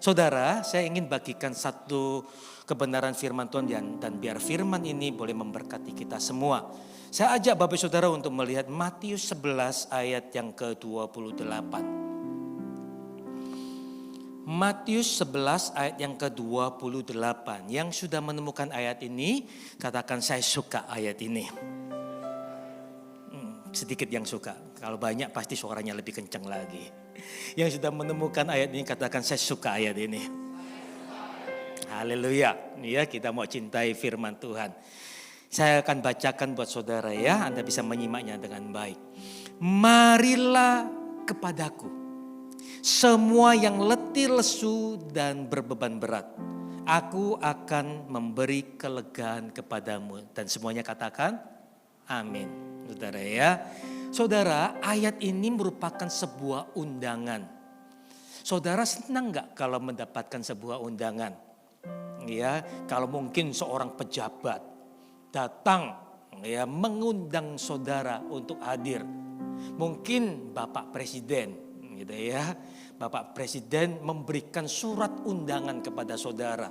Saudara, saya ingin bagikan satu kebenaran firman Tuhan dan biar firman ini boleh memberkati kita semua. Saya ajak Bapak Saudara untuk melihat Matius 11 ayat yang ke-28. Matius 11 ayat yang ke-28. Yang sudah menemukan ayat ini, katakan saya suka ayat ini. Sedikit yang suka, kalau banyak pasti suaranya lebih kencang lagi. Yang sudah menemukan ayat ini, katakan saya suka ayat ini. Haleluya. Ya, kita mau cintai firman Tuhan. Saya akan bacakan buat saudara ya, Anda bisa menyimaknya dengan baik. Marilah kepadaku, semua yang letih lesu dan berbeban berat, aku akan memberi kelegaan kepadamu. Dan semuanya katakan amin. Saudara ya, saudara, ayat ini merupakan sebuah undangan. Saudara senang gak kalau mendapatkan sebuah undangan? Ya, kalau mungkin seorang pejabat datang ya mengundang saudara untuk hadir. Mungkin Bapak Presiden gitu ya. Bapak Presiden memberikan surat undangan kepada saudara.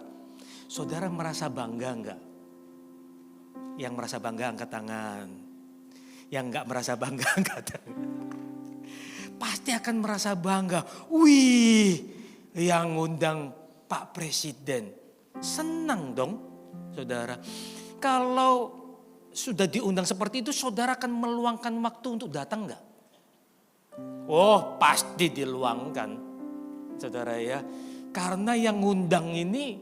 Saudara merasa bangga enggak? Yang merasa bangga angkat tangan. Yang enggak merasa bangga angkat tangan. Pasti akan merasa bangga. Wih, yang ngundang Pak Presiden. Senang dong, saudara. Kalau sudah diundang seperti itu, saudara akan meluangkan waktu untuk datang enggak? Oh, pasti diluangkan, saudara ya. Karena yang ngundang ini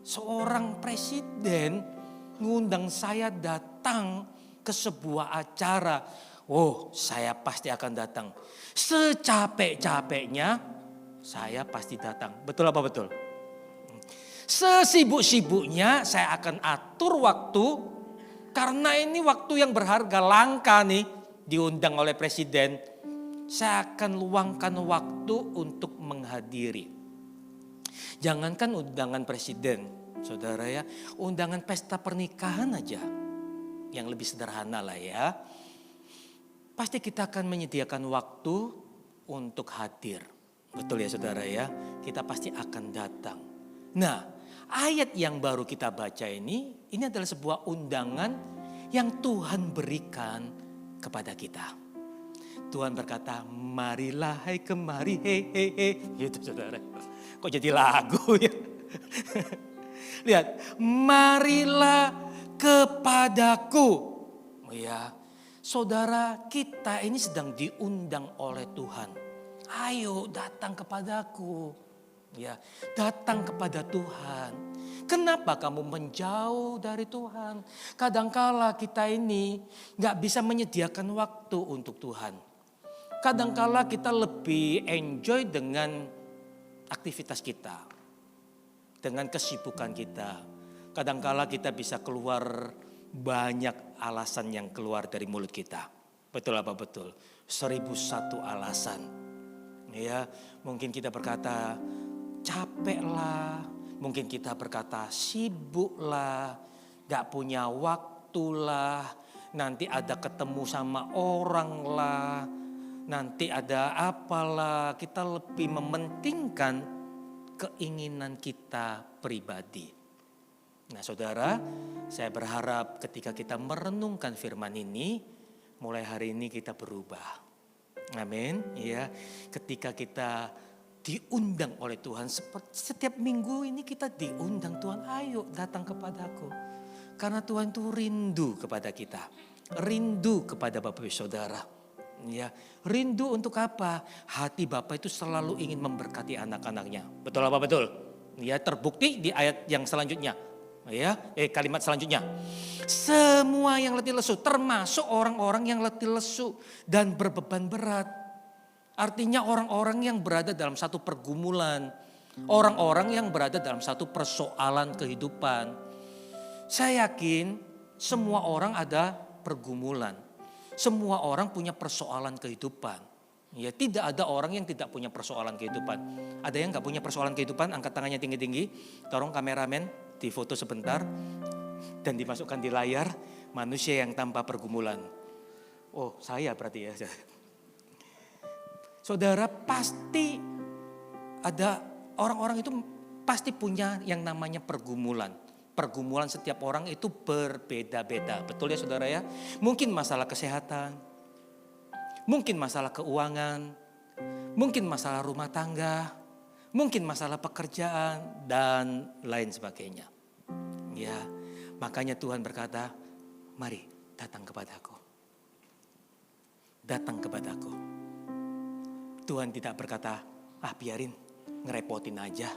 seorang presiden ngundang saya datang ke sebuah acara. Oh, saya pasti akan datang. Secapek-capeknya saya pasti datang. Betul apa betul? Sesibuk-sibuknya saya akan atur waktu. Karena ini waktu yang berharga, langka nih, diundang oleh presiden. Saya akan luangkan waktu untuk menghadiri. Jangankan undangan presiden, saudara ya, undangan pesta pernikahan aja. Yang lebih sederhana lah ya. Pasti kita akan menyediakan waktu untuk hadir. Betul ya saudara ya, kita pasti akan datang. Nah, ayat yang baru kita baca ini adalah sebuah undangan yang Tuhan berikan kepada kita. Tuhan berkata, marilah hai kemari, hei. Gitu saudara. Kok jadi lagu ya? Lihat, marilah kepadaku. Ya, saudara, kita ini sedang diundang oleh Tuhan. Ayo datang kepadaku. Ya, datang kepada Tuhan. Kenapa kamu menjauh dari Tuhan? Kadangkala kita ini gak bisa menyediakan waktu untuk Tuhan. Kadangkala kita lebih enjoy dengan aktivitas kita. Dengan kesibukan kita. Kadangkala kita bisa keluar banyak alasan yang keluar dari mulut kita. Betul apa betul? 1001 alasan. Ya, mungkin kita berkata capek lah, mungkin kita berkata sibuk lah, gak punya waktu lah, nanti ada ketemu sama orang lah, nanti ada apalah, kita lebih mementingkan keinginan kita pribadi. Nah saudara, saya berharap ketika kita merenungkan firman ini, mulai hari ini kita berubah. Amin. Ya, ketika kita diundang oleh Tuhan, setiap minggu ini kita diundang Tuhan, ayo datang kepadaku. Karena Tuhan itu rindu kepada kita, rindu kepada Bapak Ibu Saudara. Ya, rindu untuk apa? Hati Bapak itu selalu ingin memberkati anak-anaknya. Betul apa betul? Ya, terbukti di ayat yang selanjutnya. Ya, kalimat selanjutnya. Semua yang letih lesu, termasuk orang-orang yang letih lesu dan berbeban berat. Artinya orang-orang yang berada dalam satu pergumulan, orang-orang yang berada dalam satu persoalan kehidupan. Saya yakin semua orang ada pergumulan. Semua orang punya persoalan kehidupan. Ya, tidak ada orang yang tidak punya persoalan kehidupan. Ada yang gak punya persoalan kehidupan? Angkat tangannya tinggi-tinggi. Tolong kameramen difoto sebentar dan dimasukkan di layar manusia yang tanpa pergumulan. Oh, saya berarti ya. Saudara, pasti ada orang-orang itu pasti punya yang namanya pergumulan. Pergumulan setiap orang itu berbeda-beda. Betul ya saudara ya? Mungkin masalah kesehatan, mungkin masalah keuangan, mungkin masalah rumah tangga, mungkin masalah pekerjaan dan lain sebagainya. Ya, makanya Tuhan berkata, mari datang kepadaku. Datang kepadaku. Tuhan tidak berkata, biarin, ngerepotin aja.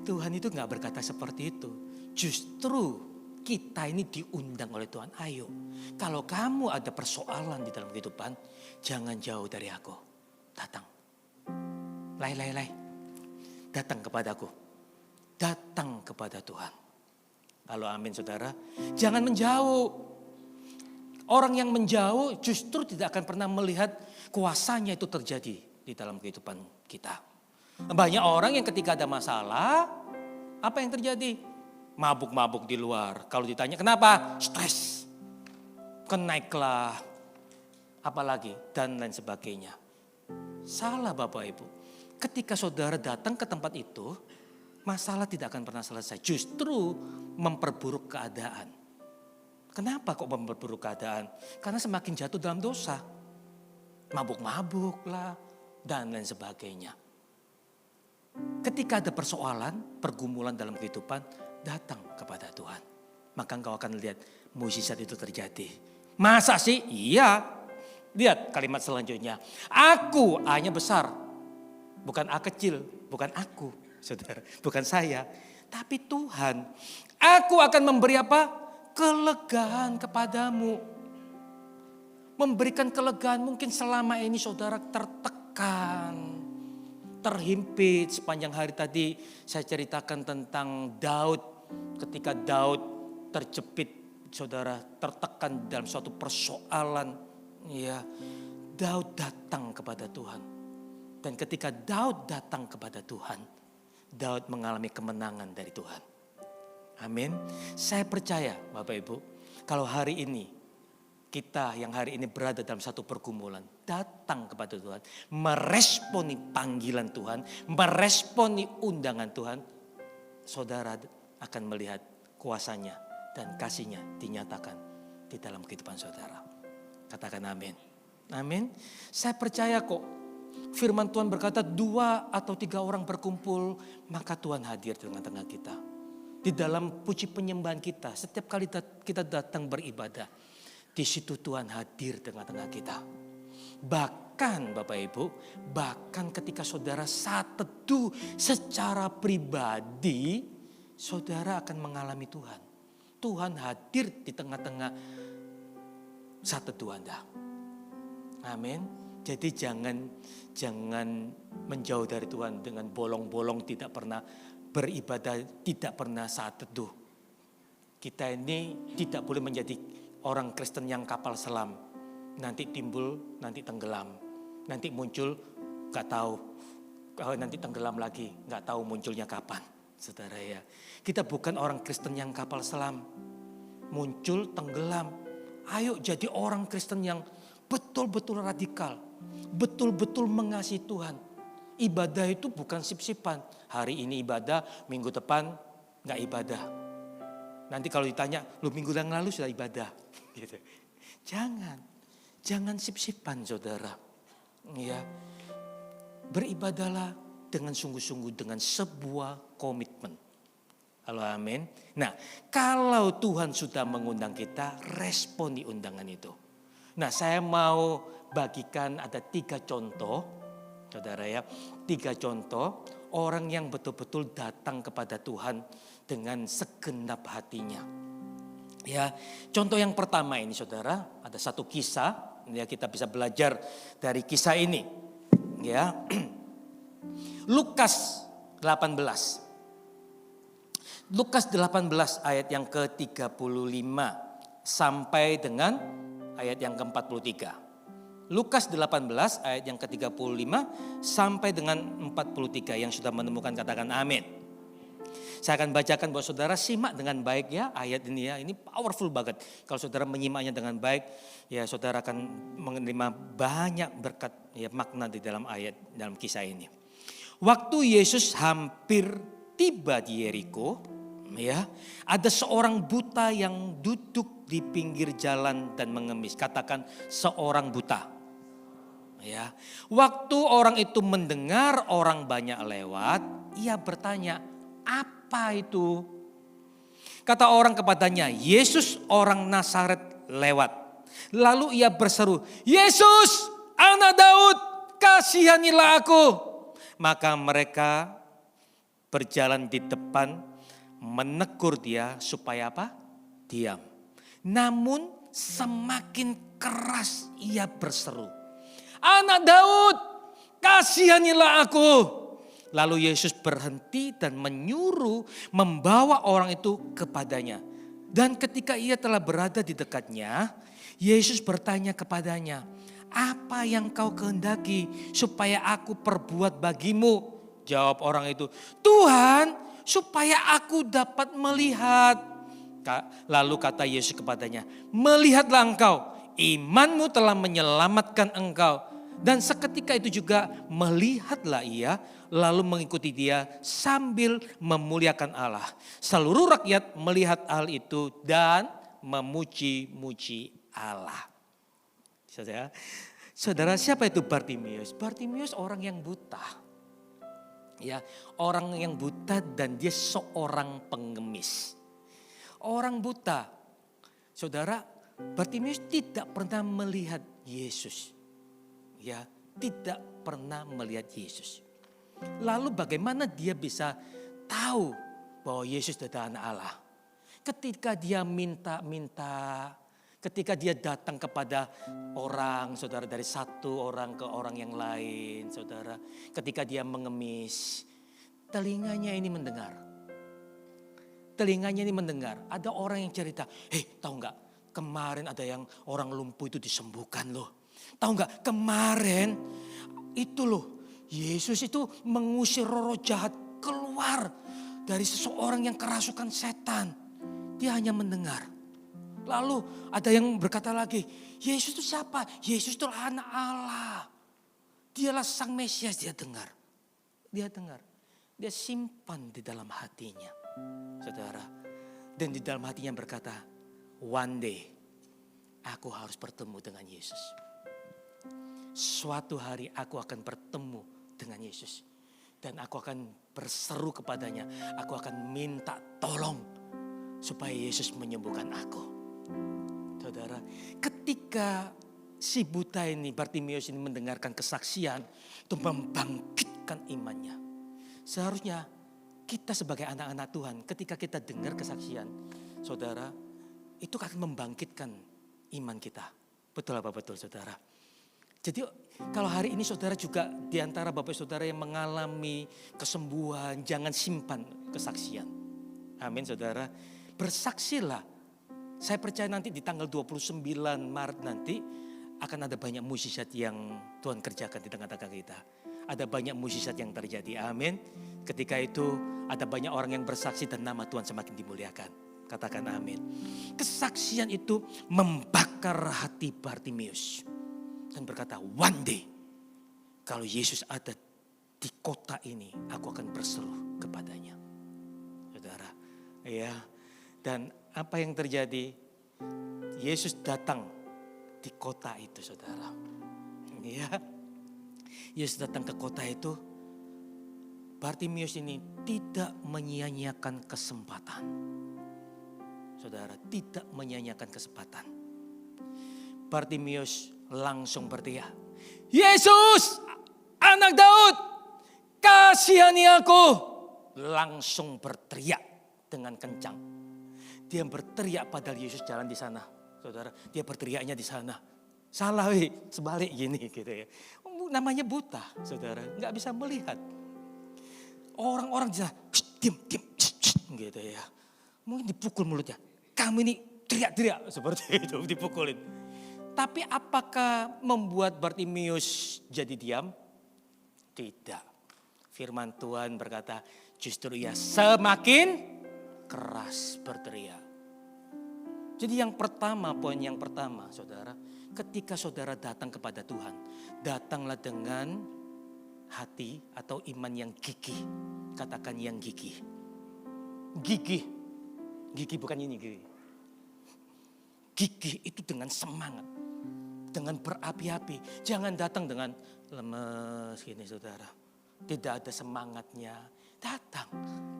Tuhan itu gak berkata seperti itu. Justru kita ini diundang oleh Tuhan. Ayo, kalau kamu ada persoalan di dalam kehidupan, jangan jauh dari aku. Datang. Lai. Datang kepadaku. Datang kepada Tuhan. Kalau amin saudara, jangan menjauh. Orang yang menjauh justru tidak akan pernah melihat kuasanya itu terjadi di dalam kehidupan kita. Banyak orang yang ketika ada masalah, apa yang terjadi? Mabuk-mabuk di luar. Kalau ditanya kenapa? Stres. Kenaiklah. Apalagi dan lain sebagainya. Salah Bapak Ibu. Ketika saudara datang ke tempat itu, masalah tidak akan pernah selesai. Justru memperburuk keadaan. Kenapa kok memperburuk keadaan? Karena semakin jatuh dalam dosa. Mabuk-mabuk lah dan lain sebagainya. Ketika ada persoalan, pergumulan dalam kehidupan, datang kepada Tuhan. Maka engkau akan lihat mukjizat itu terjadi. Masa sih? Iya. Lihat kalimat selanjutnya. Aku A-nya besar. Bukan A kecil, bukan aku, saudara. Bukan saya, tapi Tuhan. Aku akan memberi apa? Kelegaan kepadamu. Memberikan kelegaan mungkin selama ini saudara tertekan. Terhimpit sepanjang hari tadi saya ceritakan tentang Daud. Ketika Daud terjepit saudara tertekan dalam suatu persoalan. Ya, Daud datang kepada Tuhan. Dan ketika Daud datang kepada Tuhan, Daud mengalami kemenangan dari Tuhan. Amin. Saya percaya Bapak Ibu, kalau hari ini kita yang hari ini berada dalam satu pergumulan, datang kepada Tuhan, meresponi panggilan Tuhan, meresponi undangan Tuhan, saudara akan melihat kuasanya dan kasihnya dinyatakan di dalam kehidupan saudara. Katakan amin. Amin. Saya percaya kok firman Tuhan berkata 2 atau 3 orang berkumpul, maka Tuhan hadir di tengah-tengah kita. Di dalam puji penyembahan kita, setiap kali kita datang beribadah, di situ Tuhan hadir di tengah-tengah kita. Bahkan Bapak Ibu, bahkan ketika saudara saat teduh secara pribadi, saudara akan mengalami Tuhan. Tuhan hadir di tengah-tengah saat teduh Anda. Amin. Jadi jangan menjauh dari Tuhan dengan bolong-bolong, tidak pernah beribadah, tidak pernah saat teduh. Kita ini tidak boleh menjadi orang Kristen yang kapal selam. Nanti timbul, nanti tenggelam. Nanti muncul, gak tahu. Nanti tenggelam lagi, gak tahu munculnya kapan. Saudara ya, kita bukan orang Kristen yang kapal selam. Muncul, tenggelam. Ayo jadi orang Kristen yang betul-betul radikal. Betul-betul mengasihi Tuhan. Ibadah itu bukan sip-sipan. Hari ini ibadah, minggu depan gak ibadah. Nanti kalau ditanya, lu minggu yang lalu sudah ibadah. Gitu. Jangan sip-sipan saudara. Ya, beribadahlah dengan sungguh-sungguh, dengan sebuah komitmen. Halo amin. Nah, kalau Tuhan sudah mengundang kita, responi undangan itu. Nah, saya mau bagikan ada 3 contoh, saudara ya. 3 contoh orang yang betul-betul datang kepada Tuhan dengan segenap hatinya. Ya, contoh yang pertama ini saudara, ada satu kisah, ya kita bisa belajar dari kisah ini. Ya. Lukas 18. Lukas 18 ayat yang ke-35 sampai dengan ayat yang ke-43. Lukas 18 ayat yang ke-35 sampai dengan 43, yang sudah menemukan katakan amin. Saya akan bacakan buat saudara, simak dengan baik ya ayat ini ya. Ini powerful banget. Kalau saudara menyimaknya dengan baik, ya saudara akan menerima banyak berkat ya makna di dalam ayat, dalam kisah ini. Waktu Yesus hampir tiba di Yeriko, ya, ada seorang buta yang duduk di pinggir jalan dan mengemis. Katakan seorang buta. Ya, waktu orang itu mendengar orang banyak lewat, ia bertanya, apa itu? Kata orang kepadanya, Yesus orang Nazaret lewat. Lalu ia berseru, Yesus anak Daud, kasihanilah aku. Maka mereka berjalan di depan menegur dia supaya apa? Diam. Namun semakin keras ia berseru, anak Daud, kasihanilah aku. Lalu Yesus berhenti dan menyuruh membawa orang itu kepadanya. Dan ketika ia telah berada di dekatnya, Yesus bertanya kepadanya, apa yang kau kehendaki supaya aku perbuat bagimu? Jawab orang itu, Tuhan, supaya aku dapat melihat. Lalu kata Yesus kepadanya, melihatlah engkau, imanmu telah menyelamatkan engkau. Dan seketika itu juga melihatlah ia, lalu mengikuti dia sambil memuliakan Allah. Seluruh rakyat melihat hal itu dan memuji-muji Allah. Saudara, siapa itu Bartimius? Bartimius orang yang buta. Ya, orang yang buta dan dia seorang pengemis. Orang buta. Saudara, Bartimius tidak pernah melihat Yesus. Ya, tidak pernah melihat Yesus. Lalu bagaimana dia bisa tahu bahwa Yesus adalah anak Allah? Ketika dia minta-minta, ketika dia datang kepada orang, saudara, dari satu orang ke orang yang lain, saudara. Ketika dia mengemis, telinganya ini mendengar. Telinganya ini mendengar. Ada orang yang cerita, tahu nggak? Kemarin ada yang orang lumpuh itu disembuhkan loh. Tahu nggak? Kemarin itu loh, Yesus itu mengusir roh jahat keluar dari seseorang yang kerasukan setan. Dia hanya mendengar. Lalu ada yang berkata lagi, Yesus itu siapa? Yesus itu anak Allah. Dialah sang Mesias, dia dengar. Dia dengar. Dia simpan di dalam hatinya. Saudara. Dan di dalam hatinya berkata, one day aku harus bertemu dengan Yesus. Suatu hari aku akan bertemu dengan Yesus. Dan aku akan berseru kepadanya. Aku akan minta tolong supaya Yesus menyembuhkan aku. Saudara, ketika si buta ini, Bartimius ini mendengarkan kesaksian, itu membangkitkan imannya. Seharusnya kita sebagai anak-anak Tuhan, ketika kita dengar kesaksian, saudara, itu akan membangkitkan iman kita. Betul apa betul, saudara? Jadi kalau hari ini saudara juga di antara bapak saudara yang mengalami kesembuhan, jangan simpan kesaksian. Amin, saudara. Bersaksilah. Saya percaya nanti di tanggal 29 Maret nanti akan ada banyak mukjizat yang Tuhan kerjakan di tengah-tengah kita. Ada banyak mukjizat yang terjadi. Amin. Ketika itu ada banyak orang yang bersaksi dan nama Tuhan semakin dimuliakan. Katakan amin. Kesaksian itu membakar hati Bartimius. Dan berkata, one day kalau Yesus ada di kota ini, aku akan berseru kepadanya. Saudara, ya. Dan apa yang terjadi? Yesus datang di kota itu, saudara. Ya, Yesus datang ke kota itu. Bartimius ini tidak menyia-nyiakan kesempatan. Saudara, tidak menyia-nyiakan kesempatan. Bartimius langsung berteriak, Yesus, anak Daud, kasihani aku. Langsung berteriak dengan kencang. Dia berteriak padahal Yesus jalan di sana. Saudara, dia berteriaknya di sana. Salah, sebalik gini gitu ya. Namanya buta, saudara, nggak bisa melihat. Orang-orang di sana, diam, gitu ya. Mungkin dipukul mulutnya. Kamu ini teriak-teriak seperti itu, dipukulin. Tapi apakah membuat Bartimius jadi diam? Tidak. Firman Tuhan berkata, justru ia semakin keras berteriak. Jadi yang pertama, poin yang pertama, saudara, ketika saudara datang kepada Tuhan, datanglah dengan hati atau iman yang gigih. Katakan yang gigih. Gigih. Gigih bukan ini gigih. Gigih itu dengan semangat. Dengan berapi-api. Jangan datang dengan lemes gini saudara. Tidak ada semangatnya. Datang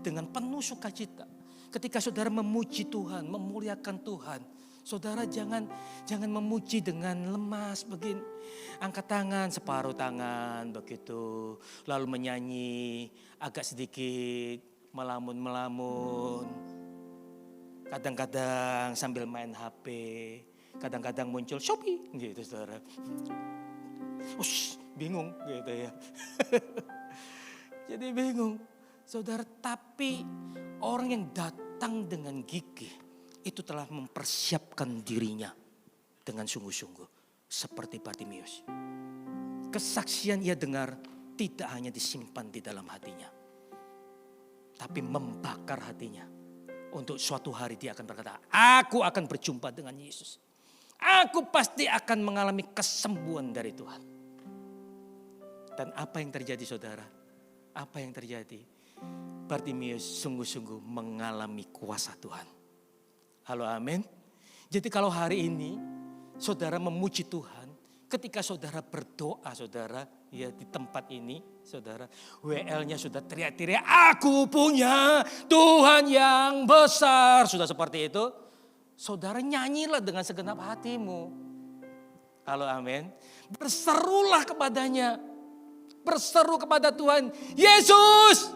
dengan penuh sukacita. Ketika saudara memuji Tuhan, memuliakan Tuhan. Saudara jangan memuji dengan lemas begini. Angkat tangan, separuh tangan begitu. Lalu menyanyi agak sedikit melamun-melamun. Kadang-kadang sambil main HP. Kadang-kadang muncul Shopee gitu saudara. Ush, bingung gitu ya. Jadi bingung. Saudara, tapi orang yang datang dengan gigih itu telah mempersiapkan dirinya dengan sungguh-sungguh. Seperti Bartimius. Kesaksian ia dengar tidak hanya disimpan di dalam hatinya. Tapi membakar hatinya. Untuk suatu hari dia akan berkata, aku akan berjumpa dengan Yesus. Aku pasti akan mengalami kesembuhan dari Tuhan. Dan apa yang terjadi saudara? Apa yang terjadi? Bartimius sungguh-sungguh mengalami kuasa Tuhan. Halo amin. Jadi kalau hari ini saudara memuji Tuhan. Ketika saudara berdoa saudara. Ya di tempat ini saudara. WL-nya sudah teriak-teriak. Aku punya Tuhan yang besar. Sudah seperti itu. Saudara nyanyilah dengan segenap hatimu. Halo amin. Berserulah kepadanya. Berseru kepada Tuhan. Yesus,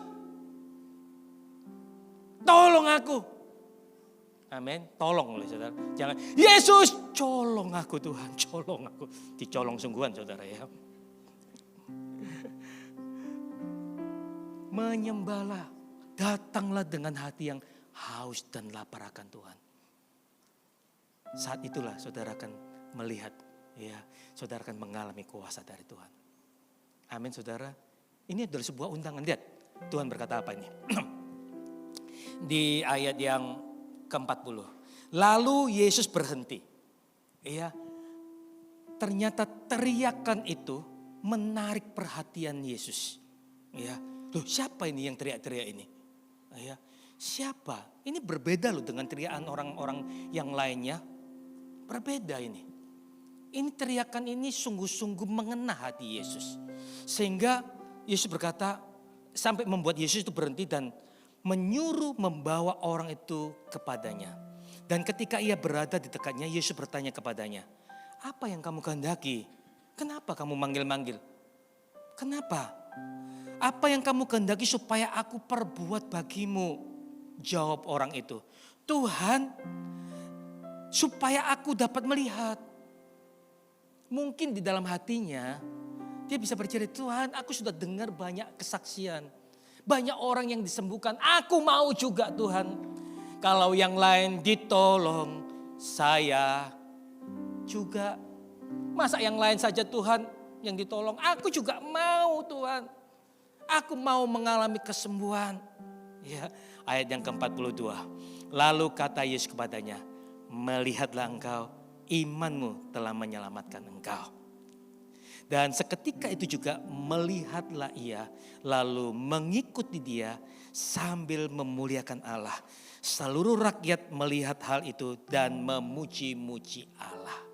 tolong aku. Amin. Tolong oleh saudara. Jangan, Yesus colong aku Tuhan. Colong aku. Dicolong sungguhan saudara ya. Menyembahlah. Datanglah dengan hati yang haus dan lapar akan Tuhan. Saat itulah saudara akan melihat. Ya, saudara akan mengalami kuasa dari Tuhan. Amin saudara. Ini adalah sebuah undangan. Lihat Tuhan berkata apa ini. Di ayat yang ke-40. Lalu Yesus berhenti. Ya, ternyata teriakan itu menarik perhatian Yesus. Ya, loh siapa ini yang teriak-teriak ini? Ya, siapa? Ini berbeda loh dengan teriakan orang-orang yang lainnya. Berbeda ini. Ini teriakan ini sungguh-sungguh mengena hati Yesus. Sehingga Yesus berkata, sampai membuat Yesus itu berhenti dan menyuruh membawa orang itu kepadanya. Dan ketika ia berada di dekatnya, Yesus bertanya kepadanya, apa yang kamu kehendaki? Kenapa kamu manggil-manggil? Kenapa? Apa yang kamu kehendaki supaya aku perbuat bagimu? Jawab orang itu, Tuhan, supaya aku dapat melihat. Mungkin di dalam hatinya dia bisa bercerita, Tuhan aku sudah dengar banyak kesaksian. Banyak orang yang disembuhkan, aku mau juga Tuhan. Kalau yang lain ditolong, saya juga. Masa yang lain saja Tuhan yang ditolong, aku juga mau Tuhan. Aku mau mengalami kesembuhan. Ya, ayat yang ke-42. Lalu kata Yesus kepadanya, melihatlah engkau, imanmu telah menyelamatkan engkau. Dan seketika itu juga melihatlah ia, lalu mengikuti dia sambil memuliakan Allah. Seluruh rakyat melihat hal itu dan memuji-muji Allah.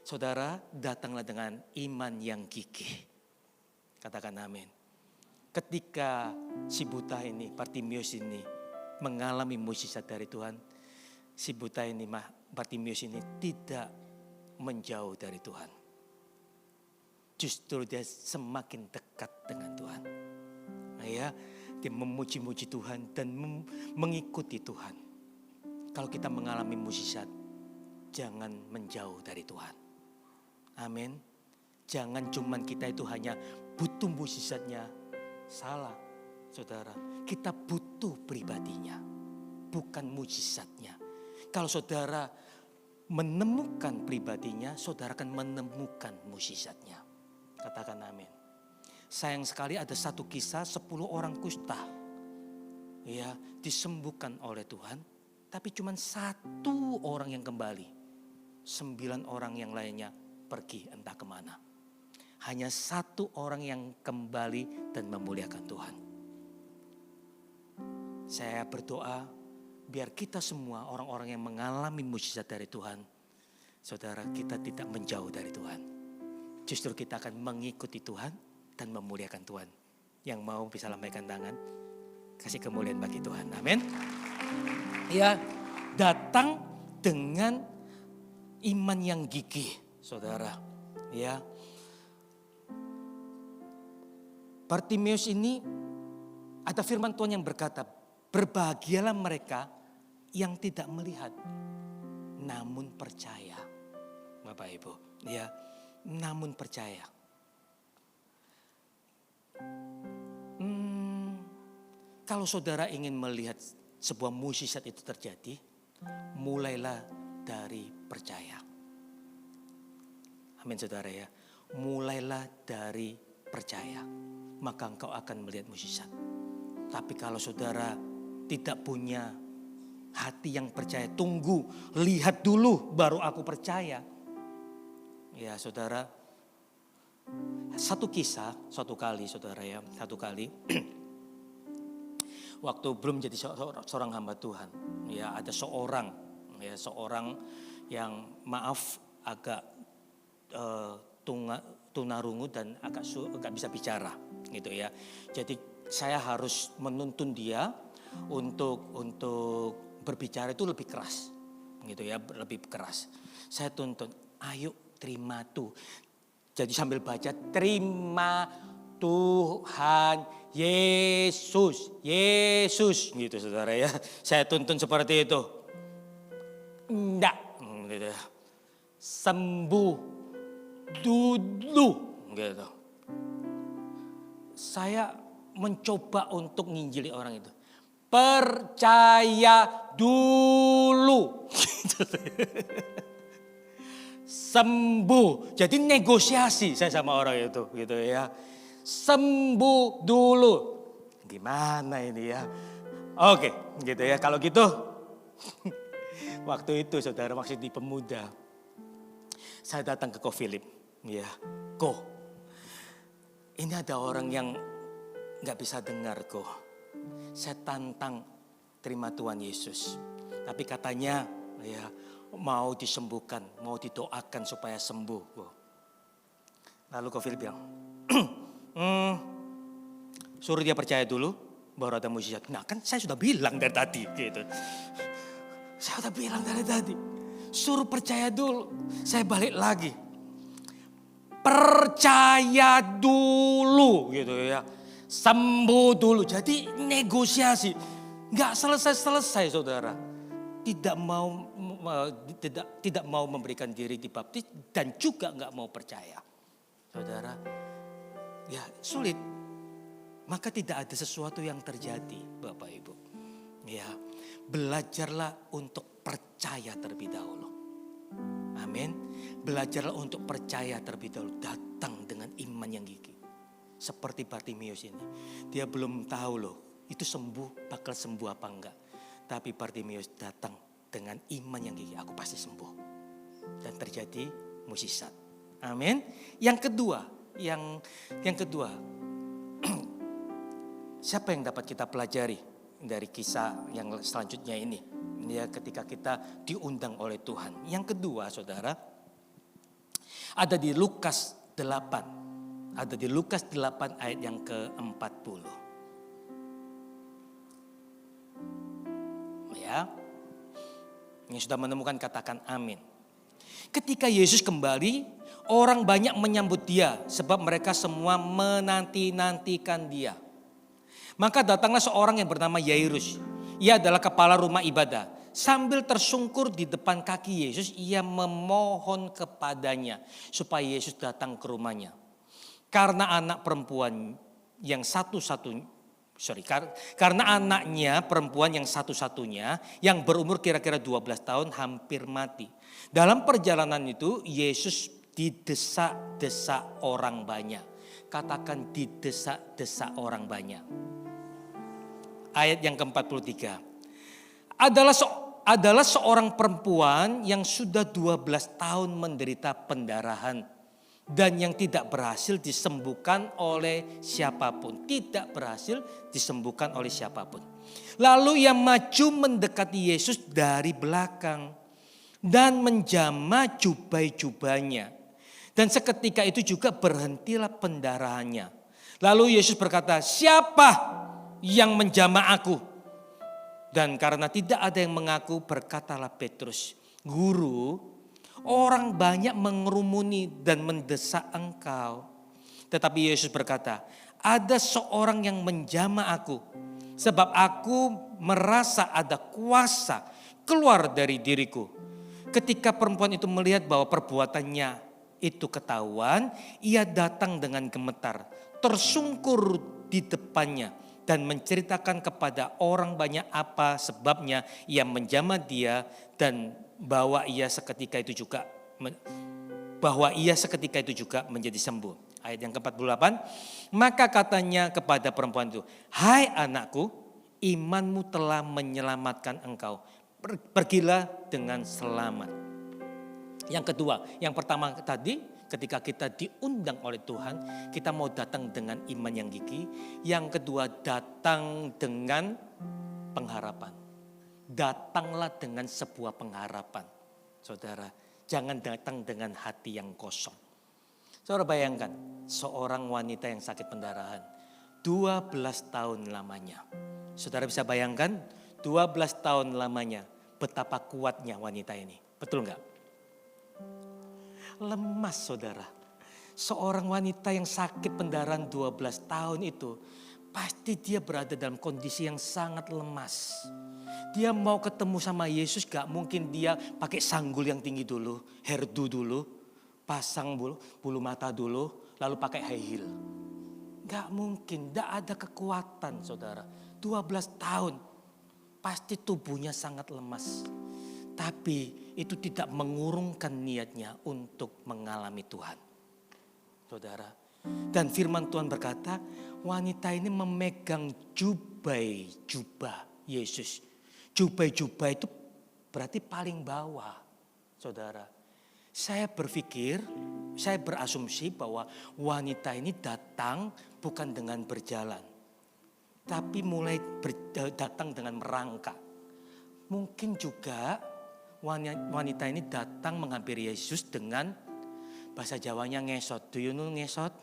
Saudara, datanglah dengan iman yang gigih. Katakan amin. Ketika si buta ini, Bartimius ini mengalami mukjizat dari Tuhan, si buta ini, Bartimius ini tidak menjauh dari Tuhan. Justru dia semakin dekat dengan Tuhan. Nah ya, dia memuji-muji Tuhan dan mengikuti Tuhan. Kalau kita mengalami mukjizat, jangan menjauh dari Tuhan. Amin. Jangan cuman kita itu hanya butuh mukjizatnya. Salah, saudara. Kita butuh pribadinya, bukan mukjizatnya. Kalau saudara menemukan pribadinya, saudara akan menemukan mukjizatnya. Katakan amin. Sayang sekali ada satu kisah 10 orang kusta. Ya, disembuhkan oleh Tuhan. Tapi cuma 1 orang yang kembali. 9 orang yang lainnya pergi entah kemana. Hanya satu orang yang kembali dan memuliakan Tuhan. Saya berdoa biar kita semua orang-orang yang mengalami mukjizat dari Tuhan, saudara, kita tidak menjauh dari Tuhan. Justru kita akan mengikuti Tuhan dan memuliakan Tuhan. Yang mau bisa lambaikan tangan, kasih kemuliaan bagi Tuhan. Amin. Ya, datang dengan iman yang gigih, saudara. Ya, Bartimeus ini ada firman Tuhan yang berkata, berbahagialah mereka yang tidak melihat, namun percaya. Bapak Ibu, ya, namun percaya. Kalau saudara ingin melihat sebuah mukjizat itu terjadi, mulailah dari percaya. Amin saudara ya. Mulailah dari percaya, maka engkau akan melihat mukjizat. Tapi kalau saudara tidak punya hati yang percaya, tunggu, lihat dulu baru aku percaya. Ya saudara, satu kali saudara ya, satu kali waktu belum jadi seorang hamba Tuhan, ya ada seorang yang maaf agak tunarungu dan agak bisa bicara gitu ya. Jadi saya harus menuntun dia untuk berbicara itu lebih keras gitu ya, lebih keras. Saya tuntun, ayo terima tuh. Jadi sambil baca, terima Tuhan Yesus gitu saudara ya. Saya tuntun seperti itu. Enggak gitu. Sembuh dulu gitu. Saya mencoba untuk nginjili orang itu. Percaya dulu. Sembuh. Jadi negosiasi saya sama orang itu gitu ya. Sembuh dulu. Gimana ini ya? Oke, gitu ya. Kalau gitu waktu itu saudara masih di pemuda. Saya datang ke Ko Philip, ya. Ko, ini ada orang yang gak bisa dengar Ko. Saya tantang terima Tuhan Yesus. Tapi katanya ya mau disembuhkan, mau didoakan supaya sembuh Ko. Lalu Ko Philip bilang, suruh dia percaya dulu baru ada mukjizat. Nah kan saya sudah bilang dari tadi gitu. Saya sudah bilang dari tadi. Suruh percaya dulu. Saya balik lagi. Percaya dulu gitu ya. Sembuh dulu. Jadi negosiasi. Gak selesai-selesai saudara. Tidak mau memberikan diri dibaptis dan juga gak mau percaya. Saudara, ya sulit. Maka tidak ada sesuatu yang terjadi Bapak Ibu. Ya, belajarlah untuk percaya terlebih dahulu. Amin. Belajarlah untuk percaya terlebih dahulu. Datang dengan iman yang gigih. Seperti Bartimeus ini. Dia belum tahu loh, itu sembuh, bakal sembuh apa enggak. Tapi Bartimeus datang dengan iman yang gigih. Aku pasti sembuh. Dan terjadi mukjizat. Amin. Yang kedua, siapa yang dapat kita pelajari dari kisah yang selanjutnya ini? Ya, ketika kita diundang oleh Tuhan. Yang kedua, saudara, ada di Lukas 8. Ada di Lukas 8 ayat yang ke-40. Ya. Yang sudah menemukan katakan amin. Ketika Yesus kembali, orang banyak menyambut dia sebab mereka semua menanti-nantikan dia. Maka datanglah seorang yang bernama Yairus. Ia adalah kepala rumah ibadah. Sambil tersungkur di depan kaki Yesus, ia memohon kepadanya supaya Yesus datang ke rumahnya. Karena anak perempuan yang karena anaknya perempuan yang satu-satunya yang berumur kira-kira 12 tahun hampir mati. Dalam perjalanan itu Yesus didesak-desak orang banyak. Katakan didesak-desak orang banyak. Ayat yang ke-43. Adalah seorang perempuan yang sudah 12 tahun menderita pendarahan. Dan yang tidak berhasil disembuhkan oleh siapapun. Tidak berhasil disembuhkan oleh siapapun. Lalu ia maju mendekati Yesus dari belakang. Dan menjamah jubah-jubahnya. Dan seketika itu juga berhentilah pendarahannya. Lalu Yesus berkata, siapa yang menjamah aku? Dan karena tidak ada yang mengaku, berkatalah Petrus, Guru, orang banyak mengerumuni dan mendesak engkau. Tetapi Yesus berkata, ada seorang yang menjamah aku. Sebab aku merasa ada kuasa keluar dari diriku. Ketika perempuan itu melihat bahwa perbuatannya itu ketahuan, ia datang dengan gemetar, tersungkur di depannya dan menceritakan kepada orang banyak apa sebabnya ia menjamah dia dan bahwa ia seketika itu juga menjadi sembuh. Ayat yang ke-48, maka katanya kepada perempuan itu, hai anakku, imanmu telah menyelamatkan engkau. Pergilah dengan selamat. Yang kedua, yang pertama tadi ketika kita diundang oleh Tuhan, kita mau datang dengan iman yang gigih. Yang kedua, datang dengan pengharapan. Datanglah dengan sebuah pengharapan. Saudara, jangan datang dengan hati yang kosong. Saudara bayangkan, seorang wanita yang sakit pendarahan, 12 tahun lamanya. Saudara bisa bayangkan, 12 tahun lamanya, betapa kuatnya wanita ini. Betul enggak? Lemas saudara. Seorang wanita yang sakit pendarahan 12 tahun itu, pasti dia berada dalam kondisi yang sangat lemas. Dia mau ketemu sama Yesus, gak mungkin dia pakai sanggul yang tinggi dulu, hairdo dulu, pasang bulu mata dulu, lalu pakai high heel. Gak mungkin, gak ada kekuatan saudara. 12 tahun, pasti tubuhnya sangat lemas. Tapi itu tidak mengurungkan niatnya untuk mengalami Tuhan. Saudara. Dan firman Tuhan berkata, wanita ini memegang jubah Yesus. Jubah itu berarti paling bawah. Saudara. Saya berasumsi bahwa wanita ini datang bukan dengan berjalan. Tapi mulai datang dengan merangkak. Mungkin juga wanita ini datang menghampiri Yesus dengan bahasa Jawanya ngesot. Do you know ngesot?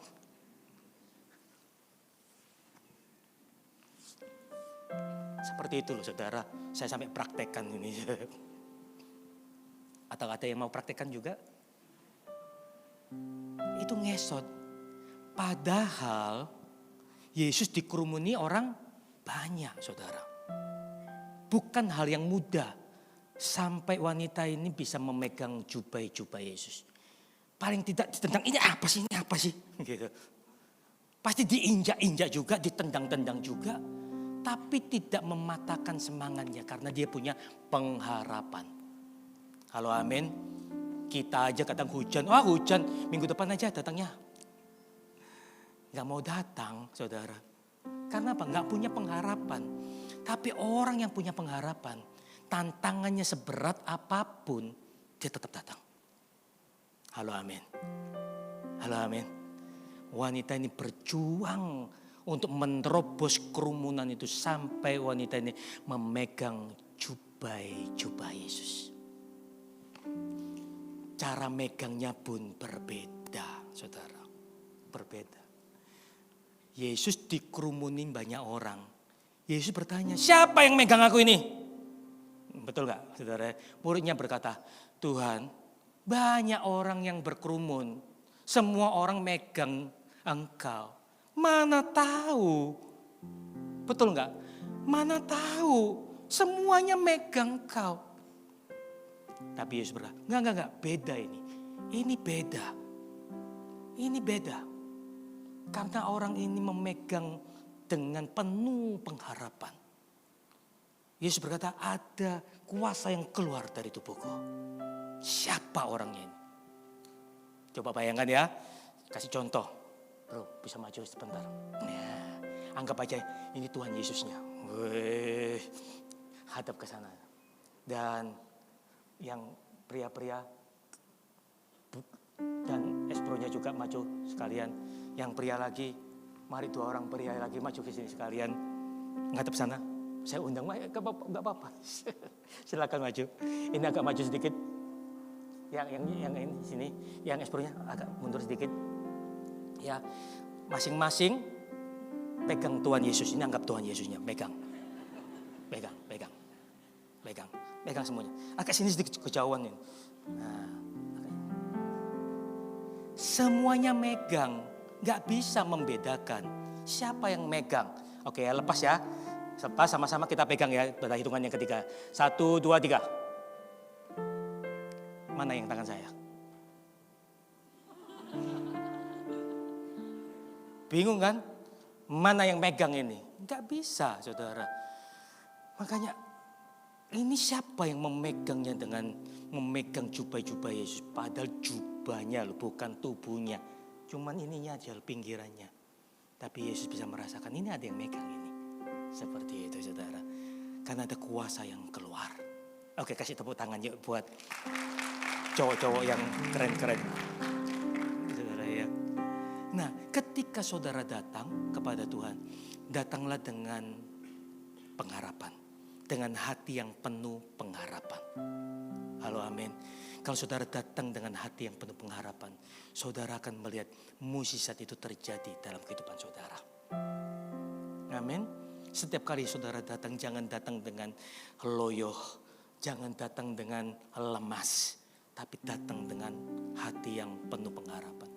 Seperti itu loh saudara. Saya sampai praktekkan ini. Atau ada yang mau praktekkan juga? Itu ngesot. Padahal Yesus dikerumuni orang banyak saudara. Bukan hal yang mudah. Sampai wanita ini bisa memegang jubah Yesus. Paling tidak ditendang, ini apa sih? Gitu. Pasti diinjak-injak juga, ditendang-tendang juga. Tapi tidak mematahkan semangatnya karena dia punya pengharapan. Halo amin. Kita aja kadang hujan, hujan minggu depan aja datangnya. Gak mau datang saudara. Karena apa? Gak punya pengharapan. Tapi orang yang punya pengharapan, tantangannya seberat apapun, dia tetap datang. Halo amin. Halo amin. Wanita ini berjuang untuk menerobos kerumunan itu sampai wanita ini memegang jubah Yesus. Cara megangnya pun berbeda, saudara. Berbeda. Yesus dikerumunin banyak orang. Yesus bertanya, siapa yang megang aku ini? Betul gak saudara? Muridnya berkata, Tuhan banyak orang yang berkerumun. Semua orang megang engkau. Mana tahu. Betul gak? Mana tahu. Semuanya megang engkau. Tapi Yesus berkata, enggak, beda ini. Ini beda. Karena orang ini memegang dengan penuh pengharapan. Yesus berkata, ada kuasa yang keluar dari tubuhku. Siapa orangnya ini? Coba bayangkan ya, kasih contoh. Bro, bisa maju sebentar. Nah, anggap aja ini Tuhan Yesusnya. Wih, hadap ke sana. Dan yang pria-pria dan espronya semuanya juga maju sekalian. Yang pria lagi, mari 2 orang pria lagi maju ke sini sekalian. Ngadep sana. Saya undang, enggak apa-apa. Silakan maju. Ini agak maju sedikit. Yang ini sini, yang espronya agak mundur sedikit. Ya, masing-masing pegang Tuhan Yesus. Ini anggap Tuhan Yesusnya, pegang semuanya. Agak sini sedikit kejauhan ini. Nah, semuanya megang, nggak bisa membedakan siapa yang megang. Oke, lepas ya. Lepas sama-sama kita pegang ya pada hitungan yang ketiga. 1, 2, 3. Mana yang tangan saya? Bingung kan? Mana yang megang ini? Nggak bisa, saudara. Makanya ini siapa yang memegangnya dengan memegang jubah-jubah Yesus? Padahal jubahnya loh, bukan tubuhnya. Cuman ininya aja pinggirannya. Tapi Yesus bisa merasakan ini ada yang megang ini. Seperti itu, saudara. Karena ada kuasa yang keluar. Oke, kasih tepuk tangan yuk buat cowok-cowok yang keren-keren. Saudara ya. Nah, ketika saudara datang kepada Tuhan, datanglah dengan pengharapan. Dengan hati yang penuh pengharapan. Halo, amin. Kalau saudara datang dengan hati yang penuh pengharapan, saudara akan melihat mukjizat itu terjadi dalam kehidupan saudara. Amin. Setiap kali saudara datang, jangan datang dengan loyo, jangan datang dengan lemas, tapi datang dengan hati yang penuh pengharapan.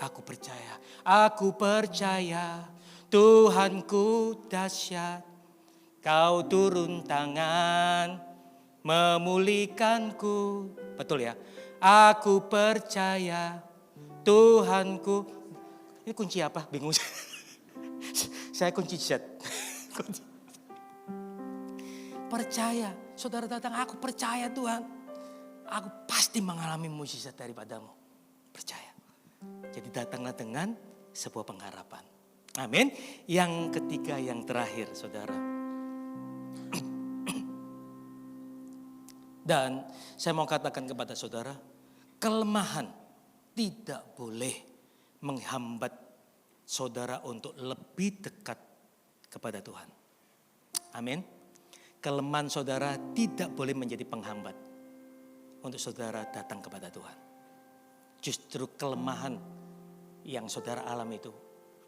Aku percaya Tuhanku dahsyat. Kau turun tangan memulihkanku. Betul ya? Aku percaya Tuhanku. Ini kunci apa? Bingung. Saya kunci Z. Percaya. Saudara datang, aku percaya Tuhan. Aku pasti mengalami mukjizat daripadamu. Percaya. Jadi datanglah dengan sebuah pengharapan. Amin. Yang ketiga, yang terakhir, saudara. Dan saya mau katakan kepada saudara, kelemahan tidak boleh menghambat saudara untuk lebih dekat kepada Tuhan. Amin. Kelemahan saudara tidak boleh menjadi penghambat untuk saudara datang kepada Tuhan. Justru kelemahan yang saudara alami itu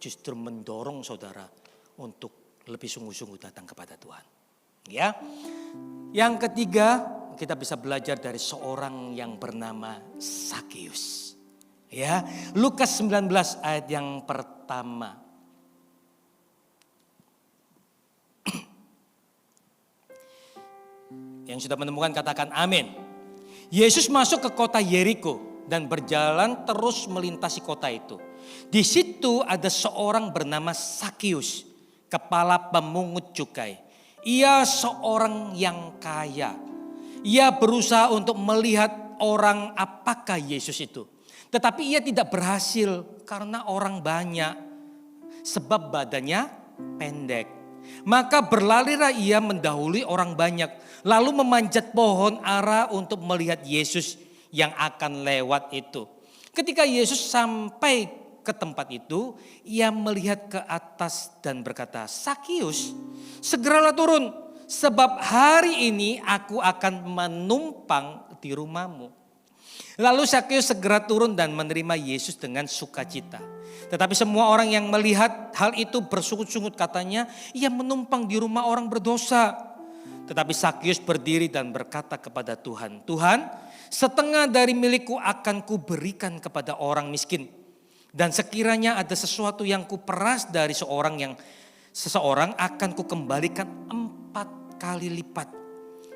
justru mendorong saudara untuk lebih sungguh-sungguh datang kepada Tuhan. Ya. Yang ketiga, kita bisa belajar dari seorang yang bernama Sakius. Ya, Lukas 19 ayat yang pertama. Yang sudah menemukan katakan amin. Yesus masuk ke kota Yeriko dan berjalan terus melintasi kota itu. Di situ ada seorang bernama Sakius, kepala pemungut cukai. Ia seorang yang kaya. Ia berusaha untuk melihat orang apakah Yesus itu. Tetapi ia tidak berhasil karena orang banyak. Sebab badannya pendek. Maka berlarilah ia mendahului orang banyak. Lalu memanjat pohon ara untuk melihat Yesus yang akan lewat itu. Ketika Yesus sampai ke tempat itu, ia melihat ke atas dan berkata, Sakius, segeralah turun, sebab hari ini aku akan menumpang di rumahmu. Lalu Sakius segera turun dan menerima Yesus dengan sukacita. Tetapi semua orang yang melihat hal itu bersungut-sungut, katanya, ia menumpang di rumah orang berdosa. Tetapi Sakius berdiri dan berkata kepada Tuhan, Tuhan, setengah dari milikku akan kuberikan kepada orang miskin. Dan sekiranya ada sesuatu yang kuperas dari seseorang akan kukembalikan 4 kali lipat.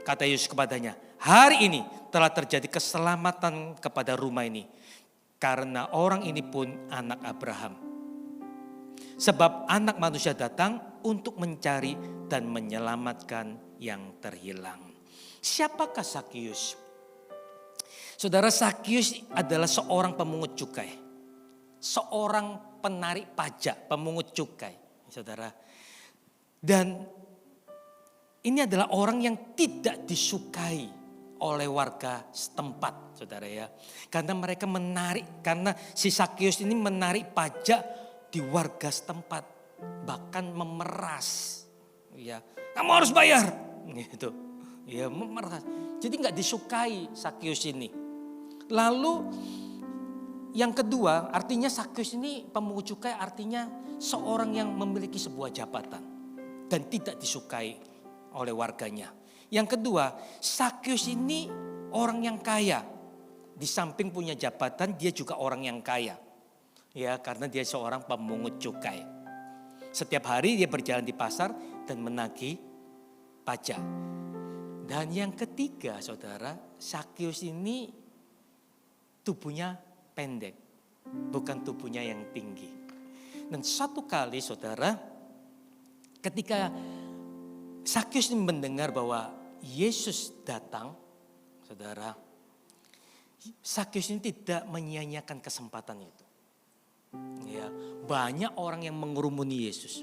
Kata Yesus kepadanya, hari ini telah terjadi keselamatan kepada rumah ini. Karena orang ini pun anak Abraham. Sebab anak manusia datang untuk mencari dan menyelamatkan yang terhilang. Siapakah Sakius? Saudara, Sakius adalah seorang pemungut cukai. Seorang penarik pajak, pemungut cukai, saudara. Dan ini adalah orang yang tidak disukai oleh warga setempat. saudara ya. Karena mereka karena si Sakeus ini menarik pajak di warga setempat. Bahkan memeras. Ya, kamu harus bayar. Gitu. Ya, memeras. Jadi nggak disukai Sakeus ini. Lalu yang kedua, artinya Sakeus ini pemungut cukai, artinya seorang yang memiliki sebuah jabatan dan tidak disukai oleh warganya. Yang kedua, Sakeus ini orang yang kaya. Di samping punya jabatan, dia juga orang yang kaya. Ya, karena dia seorang pemungut cukai. Setiap hari dia berjalan di pasar dan menagih pajak. Dan yang ketiga, saudara, Sakeus ini tubuhnya pendek, bukan tubuhnya yang tinggi. Dan satu kali, saudara, ketika Sakeus ini mendengar bahwa Yesus datang, saudara, Sakeus ini tidak menyia-nyiakan kesempatan itu. Ya, banyak orang yang mengerumuni Yesus.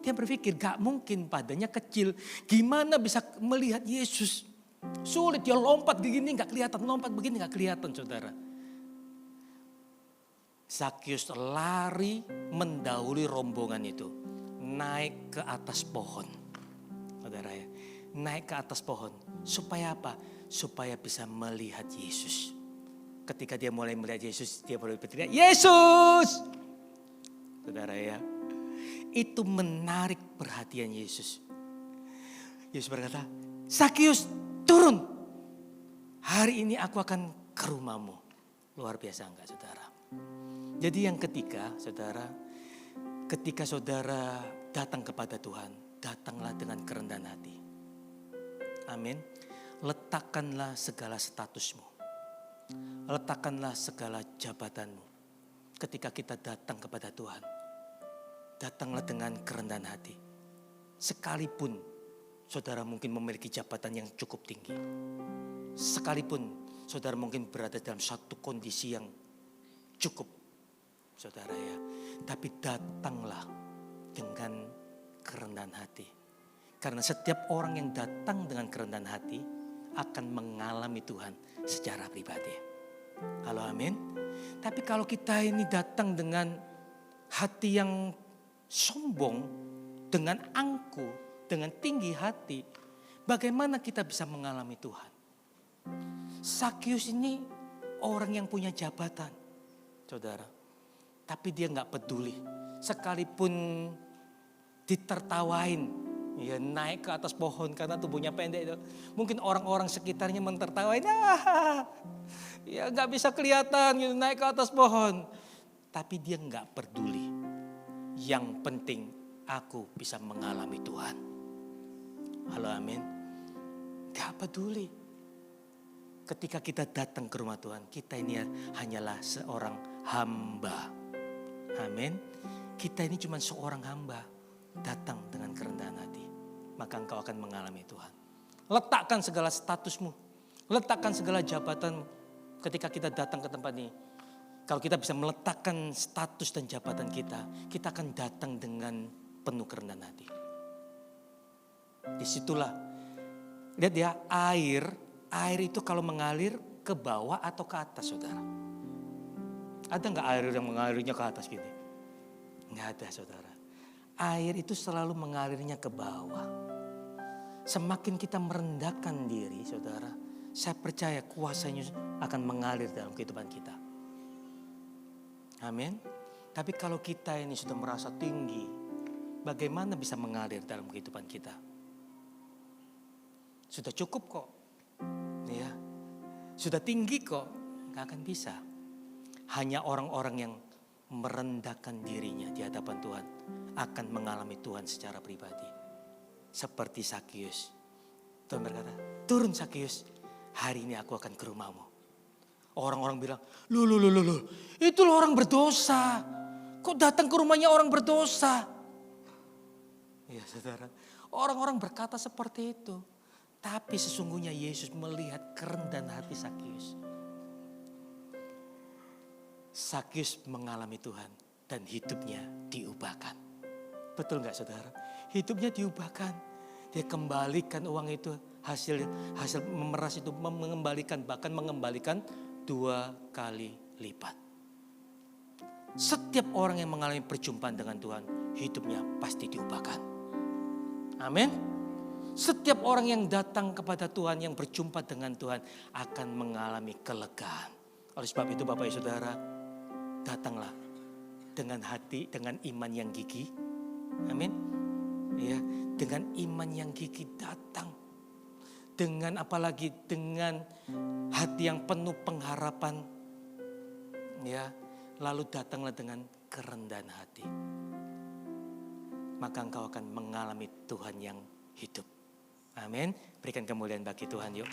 Dia berpikir gak mungkin, badannya kecil, gimana bisa melihat Yesus? Sulit, dia lompat begini gak kelihatan, lompat begini gak kelihatan, saudara. Sakeus lari mendahului rombongan itu, naik ke atas pohon, saudara ya. Naik ke atas pohon. Supaya apa? Supaya bisa melihat Yesus. Ketika dia mulai melihat Yesus, dia mulai berteriak, Yesus! Saudara ya. Itu menarik perhatian Yesus. Yesus berkata, Sakeus turun. Hari ini aku akan ke rumahmu. Luar biasa enggak, saudara? Jadi yang ketiga, saudara. Ketika saudara datang kepada Tuhan, datanglah dengan kerendahan hati. Amin. Letakkanlah segala statusmu. Letakkanlah segala jabatanmu. Ketika kita datang kepada Tuhan, datanglah dengan kerendahan hati. Sekalipun saudara mungkin memiliki jabatan yang cukup tinggi. Sekalipun saudara mungkin berada dalam satu kondisi yang cukup, saudara ya. Tapi datanglah dengan kerendahan hati. Karena setiap orang yang datang dengan kerendahan hati akan mengalami Tuhan secara pribadi. Halo, amin. Tapi kalau kita ini datang dengan hati yang sombong, dengan angkuh, dengan tinggi hati, bagaimana kita bisa mengalami Tuhan? Sakeus ini orang yang punya jabatan, saudara. Tapi dia gak peduli. Sekalipun ditertawain, ya naik ke atas pohon karena tubuhnya pendek itu. Mungkin orang-orang sekitarnya mentertawain, ya gak bisa kelihatan gitu naik ke atas pohon. Tapi dia gak peduli. Yang penting aku bisa mengalami Tuhan. Halo, amin. Gak peduli. Ketika kita datang ke rumah Tuhan, kita ini hanyalah seorang hamba. Amin. Kita ini cuma seorang hamba. Datang dengan kerendahan hati, maka engkau akan mengalami Tuhan. Letakkan segala statusmu, letakkan segala jabatanmu. Ketika kita datang ke tempat ini, kalau kita bisa meletakkan status dan jabatan kita, kita akan datang dengan penuh kerendahan hati. Disitulah, lihat ya, air itu kalau mengalir ke bawah atau ke atas, saudara. Ada nggak air yang mengalirnya ke atas gini? Nggak ada, saudara. Air itu selalu mengalirnya ke bawah. Semakin kita merendahkan diri, saudara, saya percaya kuasanya akan mengalir dalam kehidupan kita. Amin. Tapi kalau kita ini sudah merasa tinggi, bagaimana bisa mengalir dalam kehidupan kita? Sudah cukup kok, ya. Sudah tinggi kok, gak akan bisa. Hanya orang-orang yang merendahkan dirinya di hadapan Tuhan akan mengalami Tuhan secara pribadi. Seperti Sakeus. Tuhan berkata, turun Sakeus, hari ini aku akan ke rumahmu. Orang-orang bilang, loh, itu orang berdosa. Kok datang ke rumahnya orang berdosa? Ya saudara, orang-orang berkata seperti itu. Tapi sesungguhnya Yesus melihat kerendahan hati Sakeus. Sakeus mengalami Tuhan dan hidupnya diubahkan. Betul gak saudara? Hidupnya diubahkan. Dia kembalikan uang itu, hasil memeras itu mengembalikan, bahkan mengembalikan 2 kali lipat. Setiap orang yang mengalami perjumpaan dengan Tuhan, hidupnya pasti diubahkan. Amin. Setiap orang yang datang kepada Tuhan, yang berjumpa dengan Tuhan, akan mengalami kelegaan. Oleh sebab itu Bapak Ibu Saudara, datanglah dengan hati, dengan iman yang gigih. Amin. Ya, dengan iman yang gigih datang. Dengan apalagi dengan hati yang penuh pengharapan. Ya, lalu datanglah dengan kerendahan hati. Maka engkau akan mengalami Tuhan yang hidup. Amin. Berikan kemuliaan bagi Tuhan yuk.